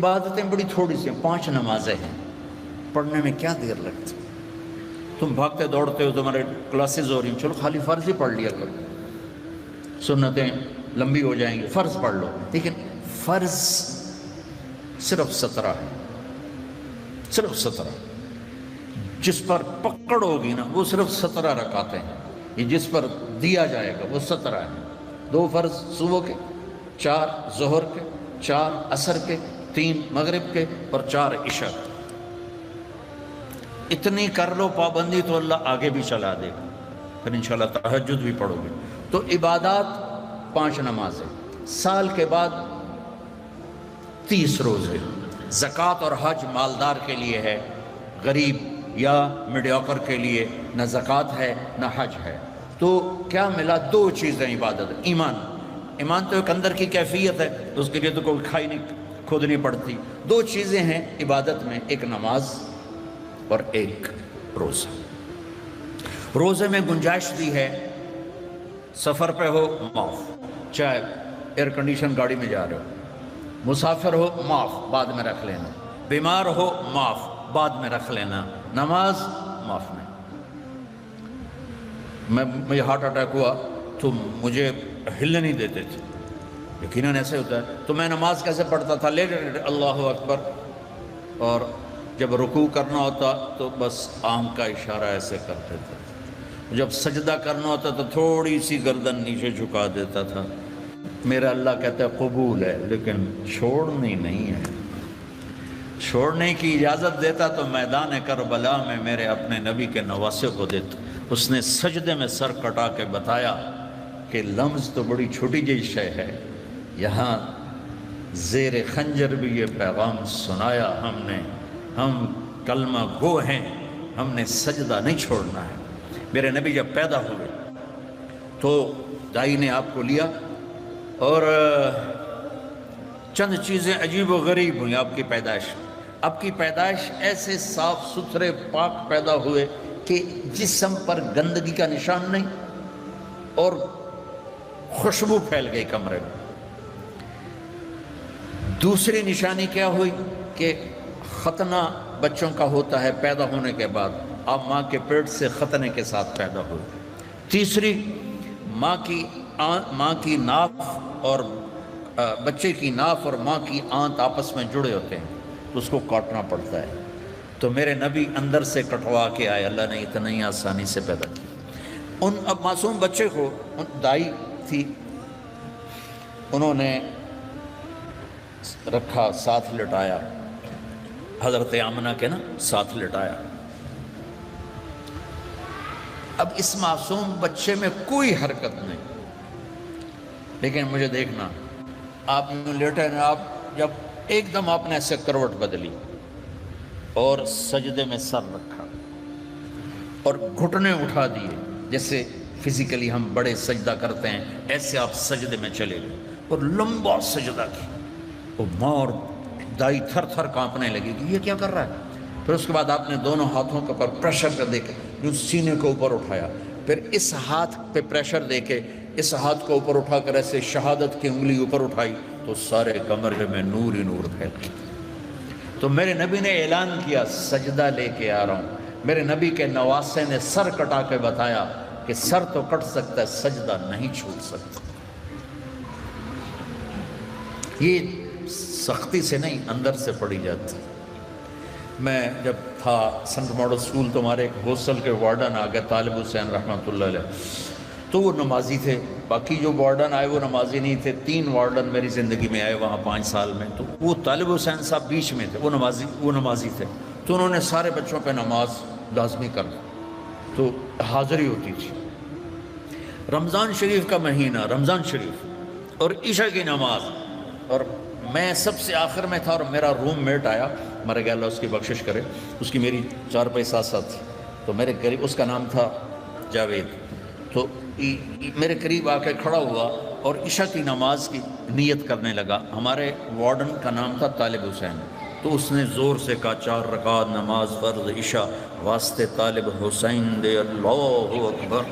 عبادتیں بڑی تھوڑی سی ہیں، 5 نمازیں ہیں، پڑھنے میں کیا دیر لگتی؟ تم بھاگتے دوڑتے ہو، تمہارے کلاسز ہو رہی ہیں، چلو خالی فرض ہی پڑھ لیا کرو، سنتیں لمبی ہو جائیں گی، فرض پڑھ لو۔ لیکن فرض صرف 17 ہے، صرف 17، جس پر پکڑ ہوگی نا وہ صرف 17 رکعتیں ہیں، یہ جس پر دیا جائے گا وہ 17 ہے۔ 2 فرض صبح کے، 4 ظہر کے، 4 عصر کے، 3 مغرب کے اور 4 عشاء کے۔ اتنی کر لو پابندی تو اللہ آگے بھی چلا دے گا، پھر انشاءاللہ تہجد بھی پڑھو گے۔ تو عبادات 5 نمازیں، سال کے بعد 30 روزے۔ زکوٰۃ اور حج مالدار کے لیے ہے، غریب یا میڈیوکر کے لیے نہ زکوٰۃ ہے نہ حج ہے۔ تو کیا ملا؟ 2 چیزیں عبادت۔ ایمان تو ایک اندر کی کیفیت ہے، اس کے لیے تو کوئی کھائی نہیں کھودنی پڑتی۔ 2 چیزیں ہیں عبادت میں، ایک نماز اور ایک روزہ۔ روزے میں گنجائش دی ہے، سفر پہ ہو معاف، چاہے ایئر کنڈیشن گاڑی میں جا رہے ہو، مسافر ہو معاف، بعد میں رکھ لینا، بیمار ہو معاف، بعد میں رکھ لینا، نماز معاف نہیں۔ مجھے ہارٹ اٹیک ہوا تو مجھے ہلنے نہیں دیتے تھے، یقیناً ایسے ہوتا ہے، تو میں نماز کیسے پڑھتا تھا؟ لیٹ اللہ اکبر، اور جب رکوع کرنا ہوتا تو بس آنکھ کا اشارہ ایسے کرتے تھے، جب سجدہ کرنا ہوتا تو تھوڑی سی گردن نیچے جھکا دیتا تھا۔ میرا اللہ کہتا ہے قبول ہے، لیکن چھوڑنی نہیں ہے۔ چھوڑنے کی اجازت دیتا تو میدان کربلا میں میرے اپنے نبی کے نواسے کو دیتا۔ اس نے سجدے میں سر کٹا کے بتایا کہ لمز تو بڑی چھوٹی جی شے ہے، یہاں زیر خنجر بھی یہ پیغام سنایا ہم نے، ہم کلمہ گو ہیں، ہم نے سجدہ نہیں چھوڑنا ہے۔ میرے نبی جب پیدا ہوئے تو دائی نے آپ کو لیا، اور چند چیزیں عجیب و غریب ہوئیں آپ کی پیدائش۔ آپ کی پیدائش ایسے صاف ستھرے پاک پیدا ہوئے کہ جسم پر گندگی کا نشان نہیں، اور خوشبو پھیل گئی کمرے میں۔ دوسری نشانی کیا ہوئی کہ ختنہ بچوں کا ہوتا ہے پیدا ہونے کے بعد، آپ ماں کے پیٹ سے ختنے کے ساتھ پیدا ہوئے۔ تیسری، ماں کی ناف اور بچے کی ناف اور ماں کی آنت آپس میں جڑے ہوتے ہیں، تو اس کو کاٹنا پڑتا ہے۔ تو میرے نبی اندر سے کٹوا کے آئے، اللہ نے اتنا ہی آسانی سے پیدا کیا۔ اب معصوم بچے کو دائی تھی، انہوں نے رکھا، ساتھ لٹایا، حضرت آمنہ کے ساتھ لٹایا۔ اب اس معصوم بچے میں کوئی حرکت نہیں، لیکن مجھے دیکھنا، آپ لیٹے نا، آپ جب ایک دم آپ نے ایسے کروٹ بدلی اور سجدے میں سر رکھا اور گھٹنے اٹھا دیے، جیسے فزیکلی ہم بڑے سجدہ کرتے ہیں ایسے آپ سجدے میں چلے گئے اور لمبا سجدہ کیا، اور ماں اور دائی تھر تھر کانپنے لگی کہ یہ کیا کر رہا ہے۔ پھر اس کے بعد آپ نے دونوں ہاتھوں کے اوپر پریشر کر دے کے جو سینے کو اوپر اٹھایا، پھر اس ہاتھ پہ پریشر دے کے اس ہاتھ کو اوپر اٹھا کر ایسے شہادت کی انگلی اوپر اٹھائی، تو سارے کمرے میں نور ہی نور پھیل گیا۔ تو میرے نبی نے اعلان کیا سجدہ لے کے آ رہا ہوں۔ میرے نبی کے نواسے نے سر کٹا کے بتایا کہ سر تو کٹ سکتا ہے، سجدہ نہیں چھوٹ سکتا۔ یہ سختی سے نہیں، اندر سے پڑھی جاتی۔ میں جب تھا سنٹ ماڈل اسکول تو ہمارے ایک ہاسٹل کے وارڈن آ گئے، طالب حسین رحمۃ اللہ علیہ، تو وہ نمازی تھے، باقی جو وارڈن آئے وہ نمازی نہیں تھے۔ 3 وارڈن میری زندگی میں آئے وہاں 5 سال میں، تو وہ طالب حسین صاحب بیچ میں تھے، وہ نمازی تھے، تو انہوں نے سارے بچوں پہ نماز لازمی کر دی، تو حاضری ہوتی تھی۔ رمضان شریف کا مہینہ، رمضان شریف اور عشاء کی نماز، اور میں سب سے آخر میں تھا، اور میرا روم میٹ آیا، مر گیا اللہ اس کی بخشش کرے، اس کی میری 4 پیسہ ساتھ تھی، تو میرے قریب، اس کا نام تھا جاوید، تو میرے قریب آ کے کھڑا ہوا اور عشاء کی نماز کی نیت کرنے لگا۔ ہمارے وارڈن کا نام تھا طالب حسین، تو اس نے زور سے کہا 4 رکعت نماز فرض عشاء واسطے طالب حسین دے، اللہ اکبر۔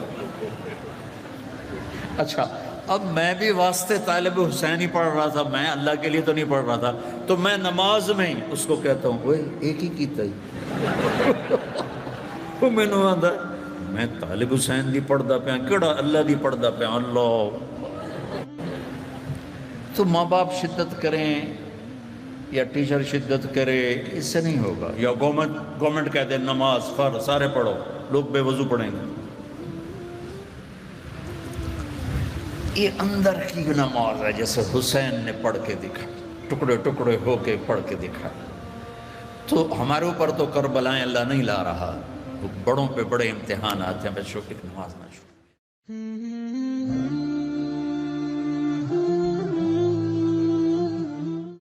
اچھا، اب میں بھی واسطے طالب حسین ہی پڑھ رہا تھا، میں اللہ کے لیے تو نہیں پڑھ رہا تھا، تو میں نماز میں اس کو کہتا ہوں اوے ایک ہی کیتا ہی وہ میں نے آدھا میں طالب حسین دی پڑھدا پیا کیڑا اللہ دی پڑھدا پیا اللہ۔ تو ماں باپ شدت کریں یا ٹیچر شدت کرے اس سے نہیں ہوگا، یا گورنمنٹ کہہ دے نماز فرض سارے پڑھو، لوگ بے وضو پڑھیں گے۔ یہ اندر کی نماز ہے جیسے حسین نے پڑھ کے دکھا، ٹکڑے ٹکڑے ہو کے پڑھ کے دکھا۔ تو ہمارے اوپر تو کربلائیں اللہ نہیں لا رہا، بڑوں پہ بڑے امتحان آتے ہیں، بچوں کی نماز نہ چھوڑیں۔